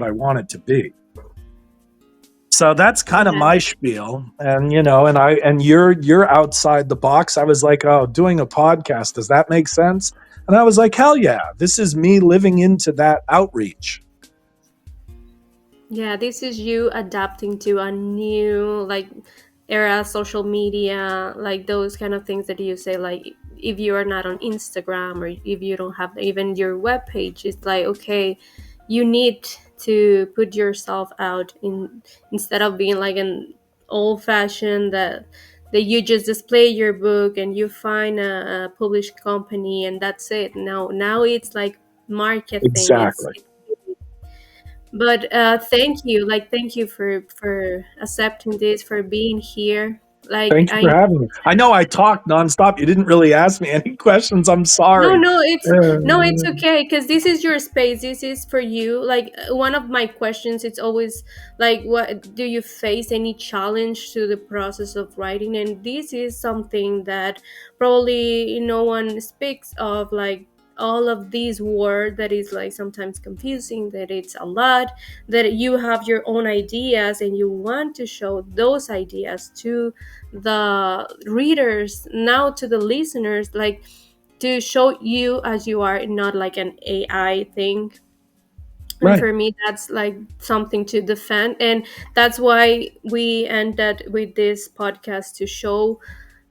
what I want it to be. So that's kind of Yeah. my spiel. And and you're outside the box. I was like, oh, doing a podcast, does that make sense? And I was like, hell yeah, this is me living into that outreach. Yeah, this is you adapting to a new era, social media, like those kind of things that you say, like if you are not on Instagram or if you don't have even your web page, it's like, okay, you need to put yourself out instead of being like an old fashioned that you just display your book and you find a published company and that's it. Now it's like marketing. Exactly. But thank you for accepting this, for being here. Like Thank you for I having me. I know I talked nonstop. You didn't really ask me any questions. I'm no, sorry. it's okay because this is your space. This is for you. Like one of my questions, it's always like, what do you face any challenge to the process of writing? And this is something that probably no one speaks of. Like all of these words that is like sometimes confusing. That it's a lot. That you have your own ideas and you want to show those ideas to the readers, now to the listeners, like to show you as you are, not like an AI thing. And Right. for me, that's like something to defend. And that's why we ended with this podcast to show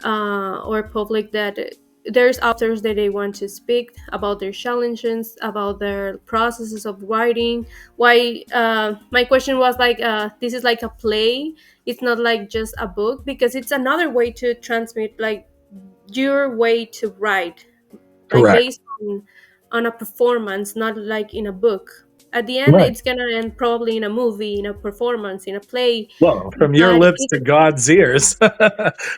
our public that there's authors that they want to speak about their challenges, about their processes of writing. Why my question was like, this is like a play, it's not like just a book, because it's another way to transmit like your way to write, like Correct. based on a performance, not like in a book. At the end, Right. it's gonna end probably in a movie, in a performance, in a play. Well, from your But lips to God's ears.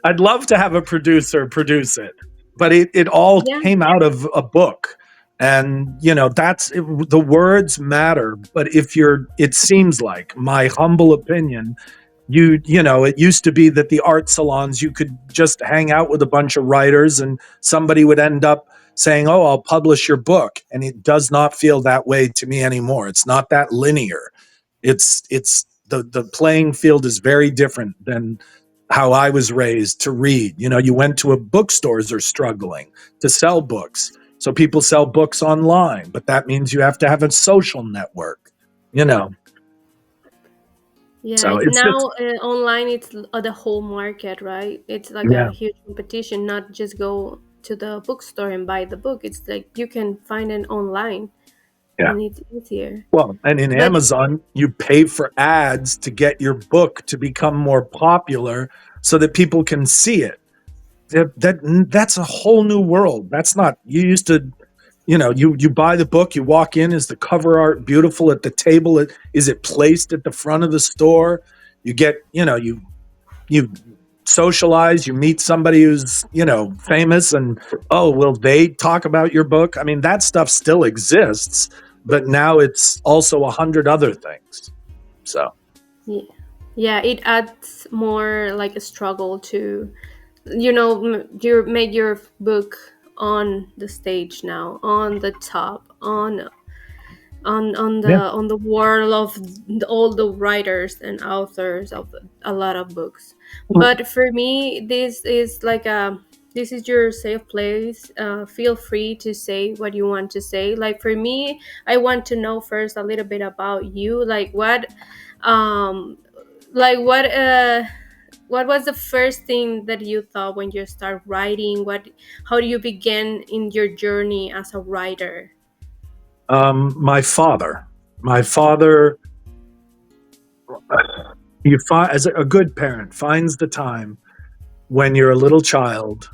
I'd love to have a producer produce it, but it all yeah, came out of a book. And, the words matter. But it seems like, my humble opinion, it used to be that the art salons, you could just hang out with a bunch of writers and somebody would end up saying, oh, I'll publish your book. And it does not feel that way to me anymore. It's not that linear. It's the playing field is very different than how I was raised to read. You went to bookstores are struggling to sell books. So people sell books online, but that means you have to have a social network, you know. yeah. So it's Now just online, it's the whole market, right? It's like yeah. a huge competition. Not just go to the bookstore and buy the book. It's like you can find it online, Yeah. and it's easier. Well, and in But Amazon, you pay for ads to get your book to become more popular so that people can see it. That's a whole new world. That's not, you used to, you buy the book, you walk in, is the cover art beautiful at the table? Is it placed at the front of the store? You get, you socialize, you meet somebody who's, famous, and oh, will they talk about your book? I mean, that stuff still exists, but now it's also 100 other things. So yeah, yeah, it adds more like a struggle to, you make your book on the stage now, on the top, yeah. on the world of all the writers and authors of a lot of books. But for me, this is your safe place. Feel free to say what you want to say. Like for me, I want to know first a little bit about you. Um like what was the first thing that you thought when you start writing? How do you begin in your journey as a writer? My father, as a good parent, finds the time when you're a little child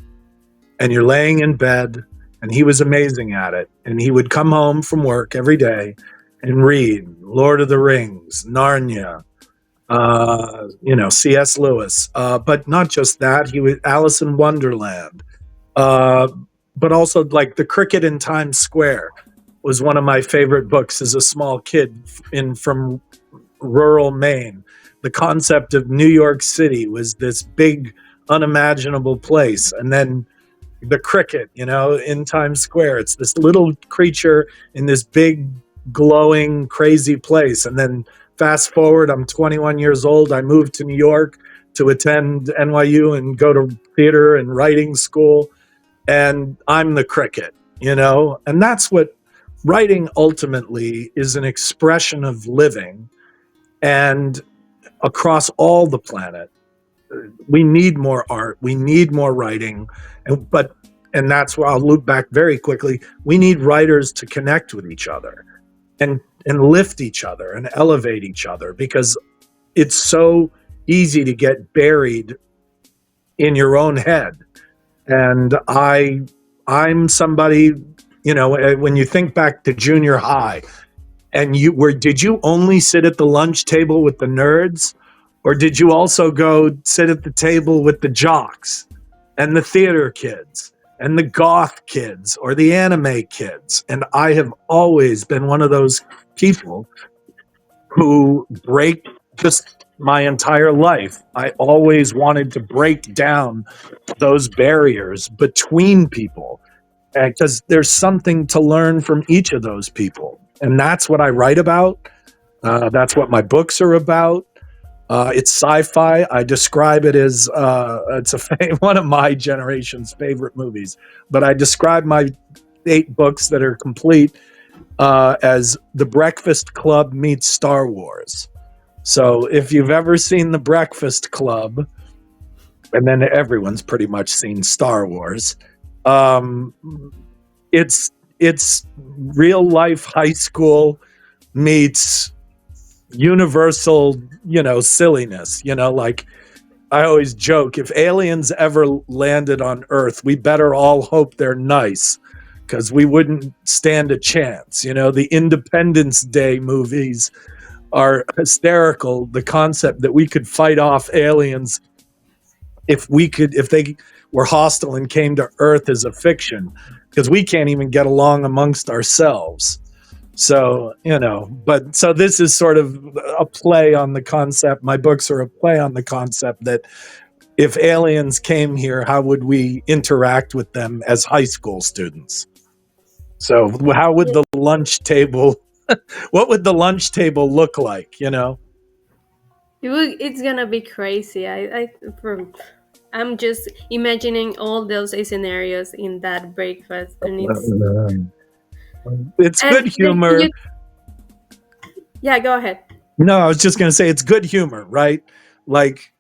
and you're laying in bed, and he was amazing at it. And he would come home from work every day and read Lord of the Rings, Narnia, C.S. Lewis. But not just that, he was Alice in Wonderland. Uh, but also like The Cricket in Times Square was one of my favorite books as a small kid from rural Maine. The concept of New York City was this big, unimaginable place. And then the cricket, in Times Square, it's this little creature in this big glowing, crazy place. And then fast forward, I'm 21 years old. I moved to New York to attend NYU and go to theater and writing school. And I'm the cricket, And that's what writing ultimately is, an expression of living. And across all the planet, we need more art. We need more writing. And that's where I'll loop back very quickly. We need writers to connect with each other and lift each other and elevate each other, because it's so easy to get buried in your own head. And I'm somebody, when you think back to junior high, and did you only sit at the lunch table with the nerds, or did you also go sit at the table with the jocks and the theater kids and the goth kids or the anime kids? And I have always been one of those people who break just my entire life. I always wanted to break down those barriers between people, because there's something to learn from each of those people. And that's what I write about. That's what my books are about. It's sci-fi. I describe it as one of my generation's favorite movies. But I describe my 8 books that are complete as The Breakfast Club meets Star Wars. So if you've ever seen The Breakfast Club, and then everyone's pretty much seen Star Wars, it's real life high school meets universal, silliness. Like I always joke, if aliens ever landed on Earth, we better all hope they're nice, because we wouldn't stand a chance. The Independence Day movies are hysterical. The concept that we could fight off aliens if they were hostile and came to Earth is a fiction, because we can't even get along amongst ourselves. So, so this is sort of a play on the concept. My books are a play on the concept that if aliens came here, how would we interact with them as high school students? So how would the lunch table, what would the lunch table look like, It's gonna be crazy. I'm just imagining all those scenarios in that breakfast, and it's good humor. Yeah, go ahead. No, I was just going to say it's good humor, right? Like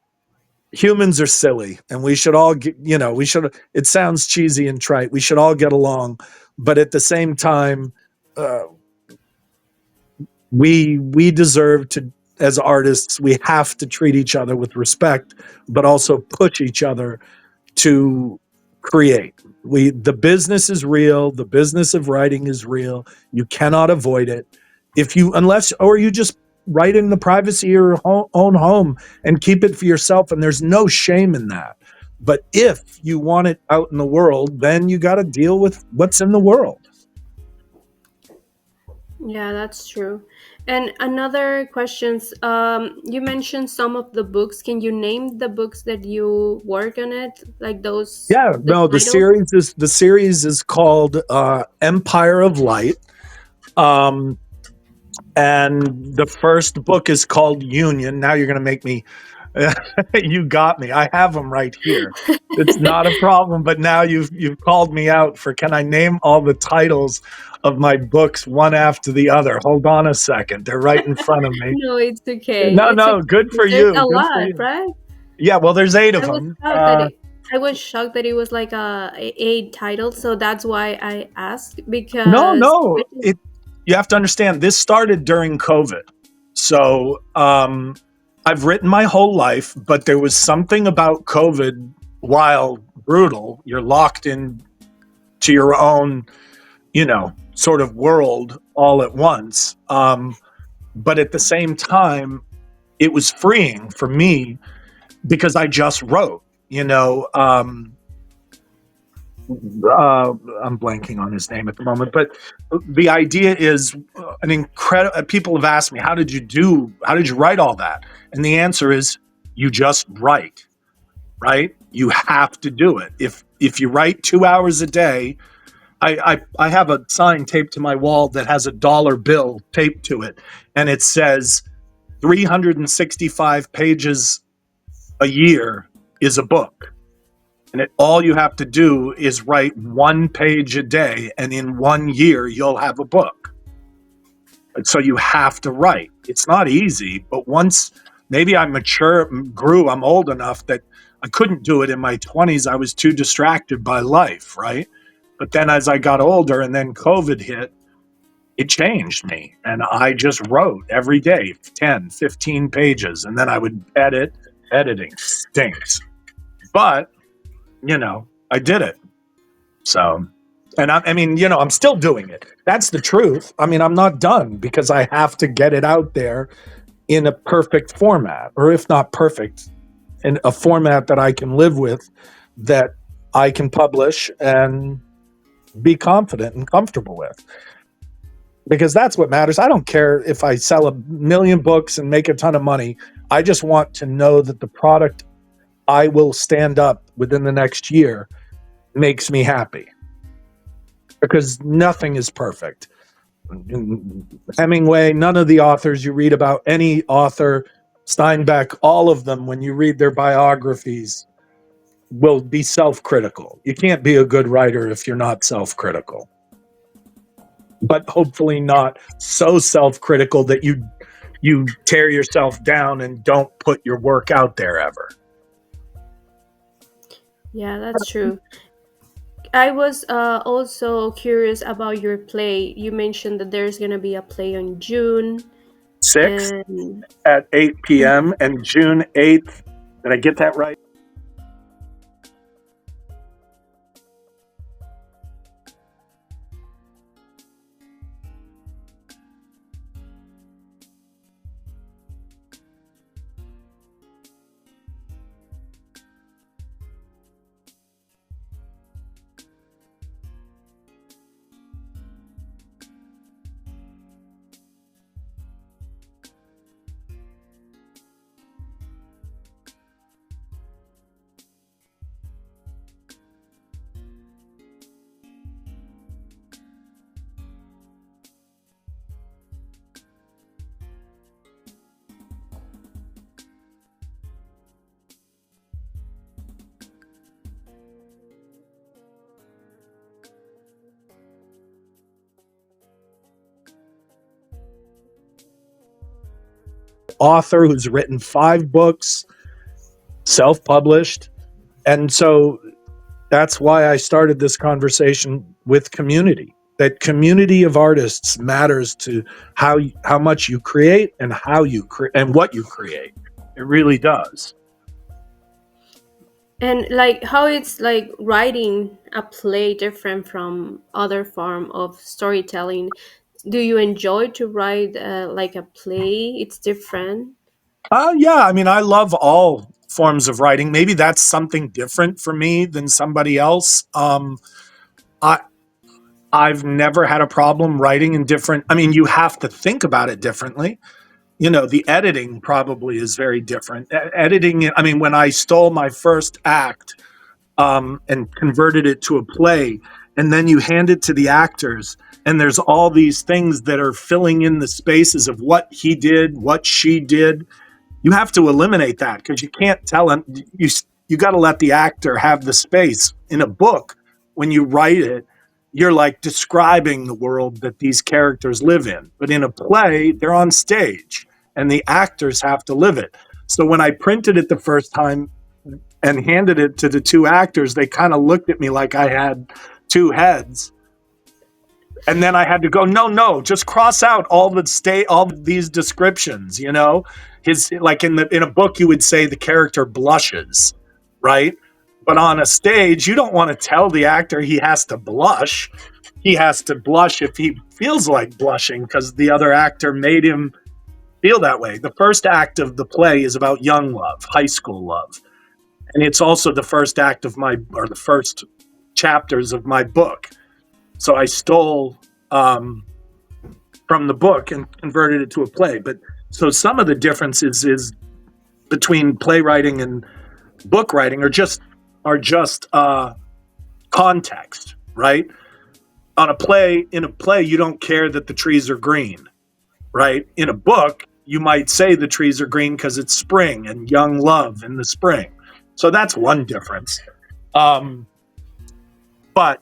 humans are silly, and we should all get, it sounds cheesy and trite. We should all get along, but at the same time, we deserve to, as artists, we have to treat each other with respect, but also push each other to create. The business is real. The business of writing is real. You cannot avoid it. Or you just write in the privacy of your own home and keep it for yourself. And there's no shame in that. But if you want it out in the world, then you got to deal with what's in the world. Yeah, that's true. And another questions, you mentioned some of the books. Can you name the books that you work on it? Like those? Yeah, no, the series is called Empire of Light. And the first book is called Union. Now you're going to make me, you got me. I have them right here. It's not a problem, but now you've called me out for, can I name all the titles of my books one after the other? Hold on a second. They're right in front of me. No, it's okay. No, It's no, okay. good for There's you. a Good lot, for you. right? Yeah, well, there's 8 of them. I was shocked that it was like a 8 titles, so that's why I asked, because No. You have to understand, this started during COVID. So I've written my whole life, but there was something about COVID, while brutal, you're locked in to your own, sort of world all at once. But at the same time, it was freeing for me, because I just wrote, I'm blanking on his name at the moment, but the idea is an incredible. People have asked me, how did you write all that? And the answer is, you just write, right? You have to do it. If you write 2 hours a day, I have a sign taped to my wall that has a dollar bill taped to it, and it says 365 pages a year is a book. And all you have to do is write one page a day, and in 1 year, you'll have a book. So you have to write. It's not easy, but once maybe I grew, I'm old enough that I couldn't do it in my 20s. I was too distracted by life, right? But then as I got older and then COVID hit, it changed me. And I just wrote every day 10, 15 pages, and then I would edit. Editing stinks. But, I did it. So, and I mean, I'm still doing it. That's the truth. I mean, I'm not done because I have to get it out there in a perfect format, or if not perfect, in a format that I can live with, that I can publish and be confident and comfortable with. Because that's what matters. I don't care if I sell 1,000,000 books and make a ton of money. I just want to know that the product I will stand up within the next year makes me happy. Because nothing is perfect. Hemingway, none of the authors you read about, any author, Steinbeck, all of them, when you read their biographies, will be self-critical. You can't be a good writer if you're not self-critical. But hopefully not so self-critical that you tear yourself down and don't put your work out there ever. Yeah, that's true. I was also curious about your play. You mentioned that there's going to be a play on June 6th and at 8 p.m. and June 8th. Did I get that right? Author who's written 5 books, self-published. And so that's why I started this conversation with community. That community of artists matters to how much you create and how you and what you create. It really does. and like how it's like writing a play different from other form of storytelling. Do you enjoy to write like a play? It's different. Yeah, I mean, I love all forms of writing. Maybe that's something different for me than somebody else. I I've never had a problem writing in different. I mean, you have to think about it differently. The editing probably is very different. Editing, I mean, when I stole my first act and converted it to a play, and then you hand it to the actors, and there's all these things that are filling in the spaces of what he did, what she did. You have to eliminate that because you can't tell him. You got to let the actor have the space. In a book, when you write it, you're like describing the world that these characters live in. But in a play, they're on stage and the actors have to live it. So when I printed it the first time and handed it to the 2 actors, they kind of looked at me like I had 2 heads. And then I had to go, no, just cross out all these descriptions, His, like in a book you would say the character blushes, right? But on a stage, you don't want to tell the actor he has to blush. He has to blush if he feels like blushing because the other actor made him feel that way. The first act of the play is about young love, high school love. And it's also the first act of the first chapters of my book. So I stole from the book and converted it to a play. But so some of the differences is between playwriting and book writing are just context, right? in a play, you don't care that the trees are green, right? In a book, you might say the trees are green because it's spring and young love in the spring. So that's one difference. But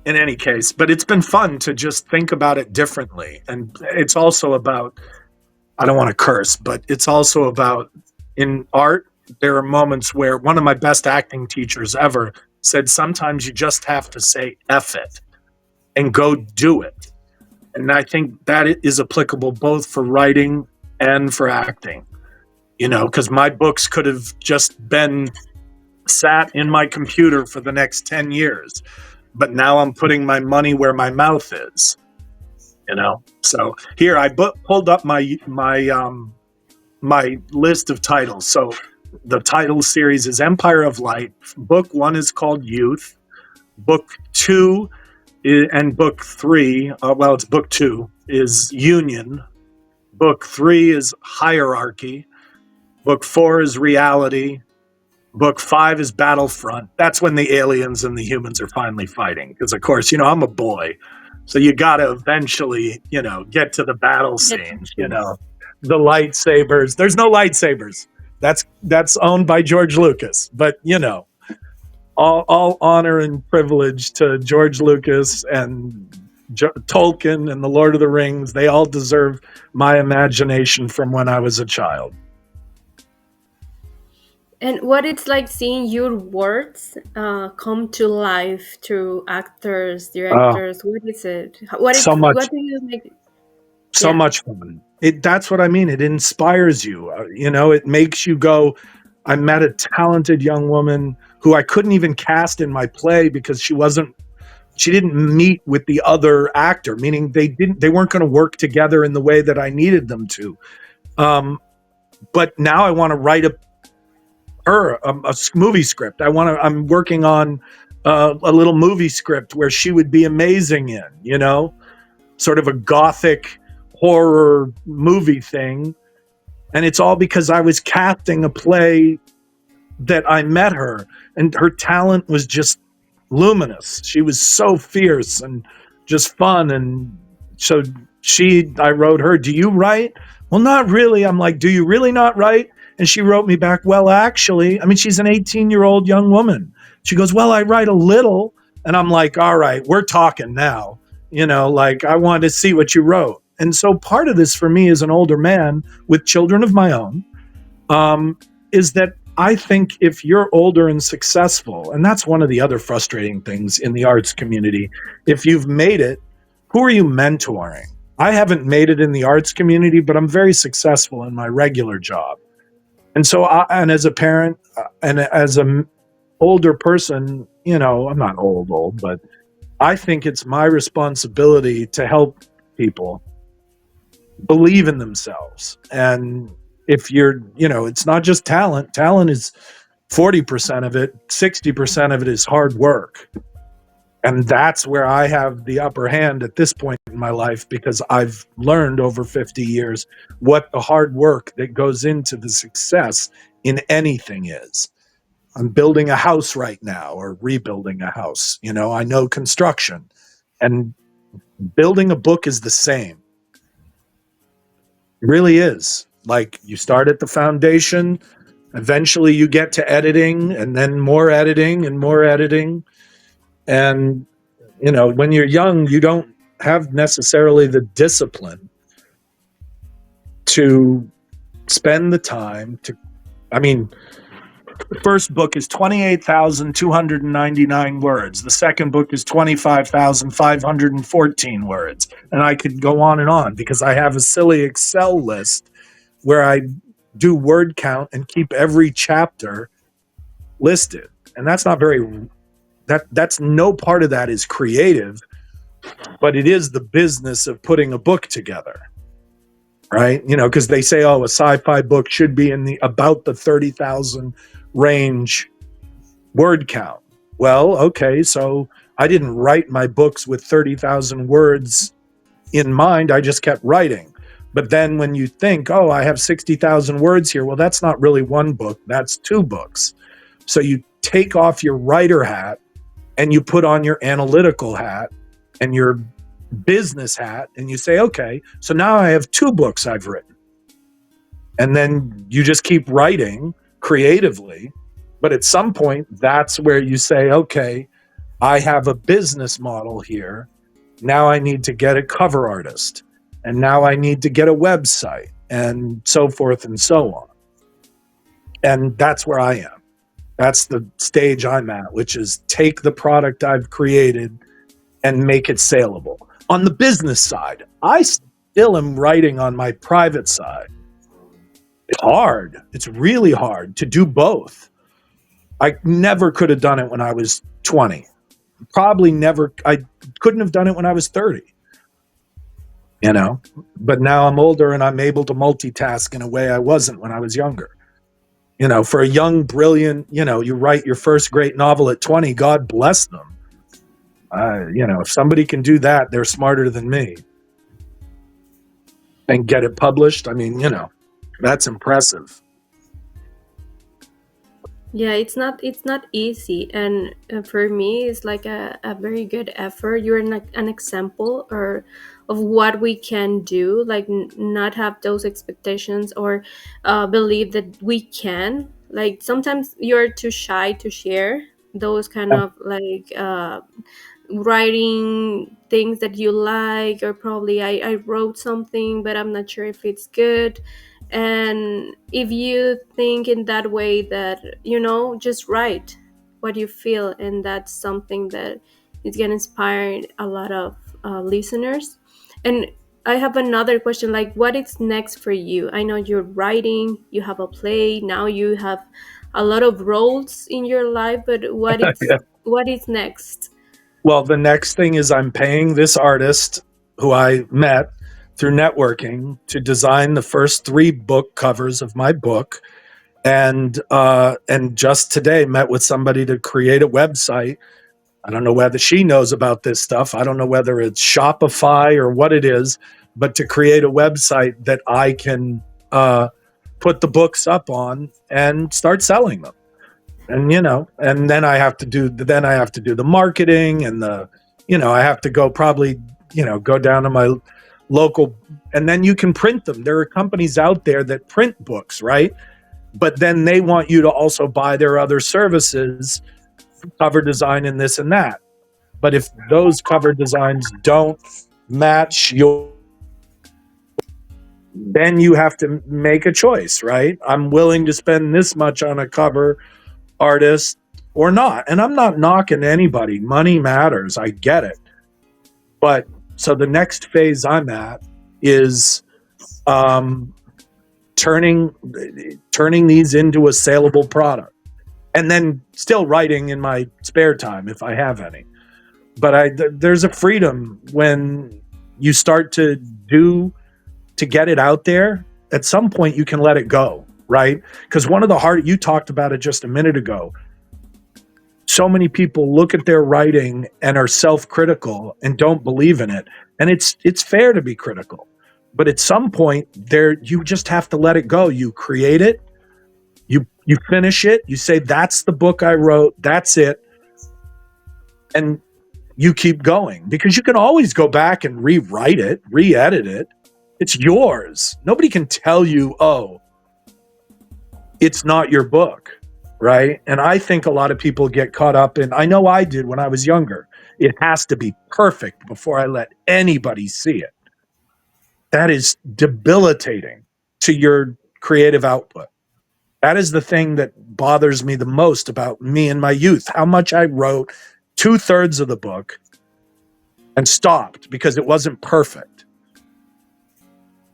in any case, but it's been fun to just think about it differently. And it's also about, I don't want to curse, but it's also about in art, there are moments where one of my best acting teachers ever said, sometimes you just have to say F it and go do it. And I think that is applicable both for writing and for acting, because my books could have just been sat in my computer for the next 10 years, but now I'm putting my money where my mouth is, So here I pulled up my list of titles. So the title series is Empire of Light. Book 1 is called Youth. Book 2 and book 3, it's book 2, is Union. Book 3 is Hierarchy. Book 4 is Reality. Book 5 is Battlefront. That's when the aliens and the humans are finally fighting. Because, of course, I'm a boy. So you got to eventually, get to the battle scene, the lightsabers. There's no lightsabers. That's owned by George Lucas. But, all honor and privilege to George Lucas and Tolkien and the Lord of the Rings. They all deserve my imagination from when I was a child. And what it's like seeing your words come to life through actors, directors. What is it? What do you make? So much fun. That's what I mean. It inspires you. It makes you go. I met a talented young woman who I couldn't even cast in my play because she didn't meet with the other actor, meaning they weren't going to work together in the way that I needed them to. But now I want to write a movie script. I'm working on a little movie script where she would be amazing in, sort of a gothic horror movie thing. And it's all because I was casting a play that I met her, and her talent was just luminous. She was so fierce and just fun. And so I wrote her, do you write? Well, not really. I'm like, do you really not write? And she wrote me back, well, actually, she's an 18-year-old young woman. She goes, well, I write a little. And I'm like, all right, we're talking now. I wanted to see what you wrote. And so part of this for me as an older man with children of my own is that I think if you're older and successful, and that's one of the other frustrating things in the arts community, if you've made it, who are you mentoring? I haven't made it in the arts community, but I'm very successful in my regular job. And so, and as a parent and as an older person, I'm not old, but I think it's my responsibility to help people believe in themselves. And if you're, it's not just talent. Talent is 40% of it. 60% of it is hard work. And that's where I have the upper hand at this point in my life, because I've learned over 50 years what the hard work that goes into the success in anything is. I'm building a house right now, or rebuilding a house. I know construction, and building a book is the same. It really is. Like, you start at the foundation, eventually you get to editing, and then more editing and more editing. And, when you're young, you don't have necessarily the discipline to spend the time to, the first book is 28,299 words. The second book is 25,514 words. And I could go on and on because I have a silly Excel list where I do word count and keep every chapter listed. And that's not that's no part of that is creative, but it is the business of putting a book together. Right? Because they say, a sci-fi book should be in about the 30,000 range word count. Well, okay, so I didn't write my books with 30,000 words in mind. I just kept writing. But then when you think, I have 60,000 words here, well, that's not really one book. That's two books. So you take off your writer hat and you put on your analytical hat, and your business hat, and you say, okay, so now I have 2 books I've written. And then you just keep writing creatively. But at some point, that's where you say, okay, I have a business model here. Now I need to get a cover artist. And now I need to get a website, and so forth and so on. And that's where I am. That's the stage I'm at, which is take the product I've created and make it saleable. On the business side, I still am writing on my private side. It's hard. It's really hard to do both. I never could have done it when I was 20. Probably never. I couldn't have done it when I was 30. But now I'm older and I'm able to multitask in a way I wasn't when I was younger. For a young, brilliant, you write your first great novel at 20, God bless them. If somebody can do that, they're smarter than me. And get it published, that's impressive. Yeah, it's not easy, and for me it's like a very good effort. You're an example or of what we can do, like not have those expectations, or believe that we can, like sometimes you're too shy to share those kind of like writing things that you like, or probably I wrote something but I'm not sure if it's good. And if you think in that way, that just write what you feel, and that's something that is going to inspire a lot of listeners. And I have another question, like what is next for you? I know you're writing, you have a play, now you have a lot of roles in your life, but Yeah. what is next? Well, the next thing is I'm paying this artist who I met through networking to design the first 3 book covers of my book. And just today met with somebody to create a website. I don't know whether she knows about this stuff. I don't know whether it's Shopify or what it is, but to create a website that I can put the books up on and start selling them. And then I have to do the marketing, and I have to go probably go down to my local, and then you can print them. There are companies out there that print books, right? But then they want you to also buy their other services, cover design and this and that. But if those cover designs don't match then you have to make a choice, right? I'm willing to spend this much on a cover artist or not. And I'm not knocking anybody. Money matters. I get it. But so the next phase I'm at is turning these into a saleable product, and then still writing in my spare time if I have any. But there's a freedom when you start to get it out there. At some point you can let it go, right? Because one of the hard, you talked about it just a minute ago, so many people look at their writing and are self-critical and don't believe in it. And it's fair to be critical. But at some point you just have to let it go. You create it, you finish it, you say, that's the book I wrote, that's it. And you keep going, because you can always go back and rewrite it, re-edit it. It's yours. Nobody can tell you, oh, it's not your book. Right. And I think a lot of people get caught up in, I know I did when I was younger, it has to be perfect before I let anybody see it. That is debilitating to your creative output. That is the thing that bothers me the most about me in my youth, how much I wrote 2/3 of the book and stopped because it wasn't perfect.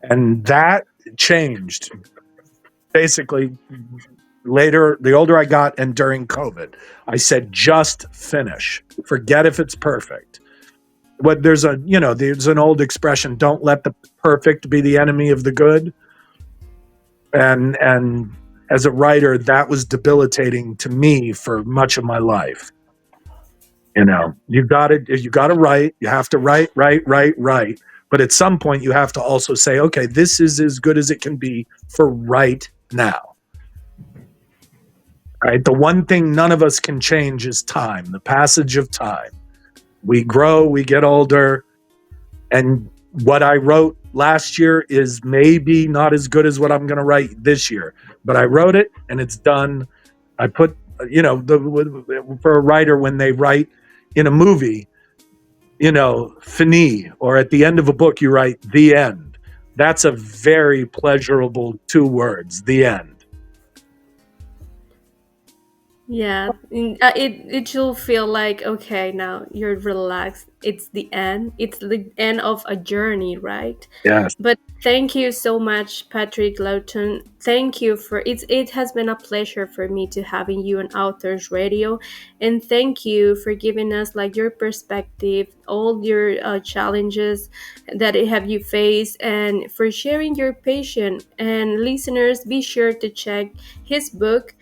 And that changed basically later, the older I got, and during COVID. I said, just finish. Forget if it's perfect. But there's an old expression, don't let the perfect be the enemy of the good. And as a writer, that was debilitating to me for much of my life. You gotta write, you have to write. But at some point you have to also say, okay, this is as good as it can be for right now. Right? The one thing none of us can change is time, the passage of time. We grow, we get older, and what I wrote last year is maybe not as good as what I'm going to write this year, but I wrote it and it's done. I put, for a writer, when they write in a movie, fini, or at the end of a book, you write the end. That's a very pleasurable 2 words, the end. Yeah, it should feel like, okay, now you're relaxed. It's the end. It's the end of a journey, right? Yes. But thank you so much, Patrick Lawton. Thank you for it. It has been a pleasure for me to having you on Authors Radio, and thank you for giving us like your perspective, all your challenges that have you faced, and for sharing your passion. And listeners, be sure to check his book,